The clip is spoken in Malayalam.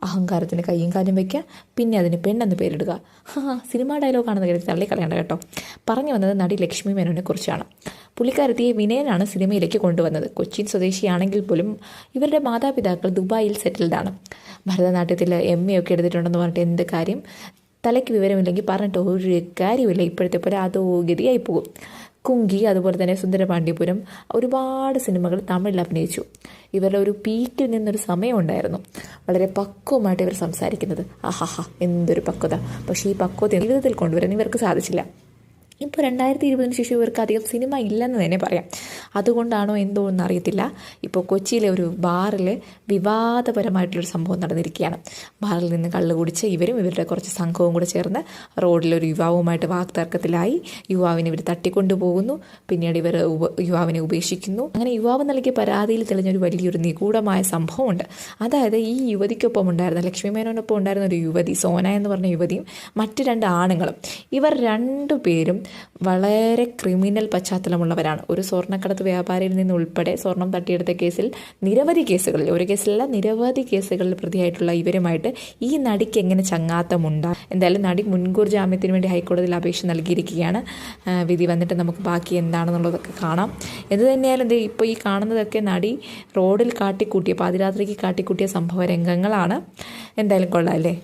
അഹങ്കാരത്തിന് കയ്യും കാലും വയ്ക്കുക, പിന്നെ അതിന് പെണ്ണെന്ന് പേരിടുക. സിനിമാ ഡയലോഗാണെന്ന് കരുതി തള്ളിക്കളയണ്ട കേട്ടോ. പറഞ്ഞു വന്നത് നടി ലക്ഷ്മി മേനോനെ കുറിച്ചാണ്. പുള്ളിക്കാരത്തിയെ വിനയനാണ് സിനിമയിലേക്ക് കൊണ്ടുവന്നത്. കൊച്ചിൻ സ്വദേശിയാണെങ്കിൽ പോലും ഇവരുടെ മാതാപിതാക്കൾ ദുബായിൽ സെറ്റിൽഡാണ്. ഭരതനാട്യത്തിൽ MA ഒക്കെ എടുത്തിട്ടുണ്ടെന്ന് പറഞ്ഞിട്ട് എന്ത് കാര്യം? തലയ്ക്ക് വിവരമില്ലെങ്കിൽ പറഞ്ഞിട്ട് ഒരു കാര്യമില്ല. ഇപ്പോഴത്തെ പോലെ അതോ ഗതിയായി പോകും. കുങ്കി, അതുപോലെ തന്നെ സുന്ദരപാണ്ഡ്യപുരം, ഒരുപാട് സിനിമകൾ തമിഴിൽ അഭിനയിച്ചു. ഇവരുടെ ഒരു പീക്കിൽ നിന്നൊരു സമയമുണ്ടായിരുന്നു. വളരെ പക്വമായിട്ട് ഇവർ സംസാരിക്കുന്നത്. എന്തൊരു പക്വത! പക്ഷേ ഈ പക്വത ജീവിതത്തിൽ കൊണ്ടുവരാൻ ഇവർക്ക് സാധിച്ചില്ല. ഇപ്പോൾ 2020 ശേഷം ഇവർക്ക് അധികം സിനിമ ഇല്ലെന്ന് തന്നെ പറയാം. അതുകൊണ്ടാണോ എന്തോ എന്നറിയത്തില്ല. ഇപ്പോൾ കൊച്ചിയിലെ ഒരു ബാറിൽ വിവാദപരമായിട്ടുള്ളൊരു സംഭവം നടന്നിരിക്കുകയാണ്. ബാറിൽ നിന്ന് കള്ള് കുടിച്ച് ഇവരും ഇവരുടെ കുറച്ച് സംഘവും കൂടെ ചേർന്ന് റോഡിലൊരു യുവാവുമായിട്ട് വാക്തർക്കത്തിലായി. യുവാവിനെ ഇവർ തട്ടിക്കൊണ്ടുപോകുന്നു. പിന്നീട് ഇവർ യുവാവിനെ ഉപേക്ഷിക്കുന്നു. അങ്ങനെ യുവാവ് നൽകിയ പരാതിയിൽ തെളിഞ്ഞൊരു വലിയൊരു നിഗൂഢമായ സംഭവമുണ്ട്. അതായത് ഈ യുവതിക്കൊപ്പം ഉണ്ടായിരുന്ന, ലക്ഷ്മി മേനോനൊപ്പം ഉണ്ടായിരുന്ന ഒരു യുവതി, സോന എന്ന് പറഞ്ഞ യുവതിയും മറ്റ് 2 ആണുങ്ങളും, ഇവർ 2 പേരും വളരെ ക്രിമിനൽ പശ്ചാത്തലമുള്ളവരാണ്. ഒരു സ്വർണ്ണക്കടത്ത് വ്യാപാരിയിൽ നിന്ന് ഉൾപ്പെടെ സ്വർണം തട്ടിയെടുത്ത കേസിൽ നിരവധി കേസുകളിൽ, ഒരു കേസിലല്ല നിരവധി കേസുകളിൽ പ്രതിയായിട്ടുള്ള ഇവരുമായിട്ട് ഈ നടിക്ക് എങ്ങനെ ചങ്ങാത്തമുണ്ട്? എന്തായാലും നടി മുൻകൂർ ജാമ്യത്തിന് വേണ്ടി ഹൈക്കോടതിയിൽ അപേക്ഷ നൽകിയിരിക്കുകയാണ്. വിധി വന്നിട്ട് നമുക്ക് ബാക്കി എന്താണെന്നുള്ളതൊക്കെ കാണാം. എന്ത് തന്നെയായാലും ഇപ്പോൾ ഈ കാണുന്നതൊക്കെ നടി റോഡിൽ കാട്ടിക്കൂട്ടിയ, പാതിരാത്രിക്ക് കാട്ടിക്കൂട്ടിയ സംഭവ രംഗങ്ങളാണ്. എന്തായാലും കൊള്ളാം അല്ലേ?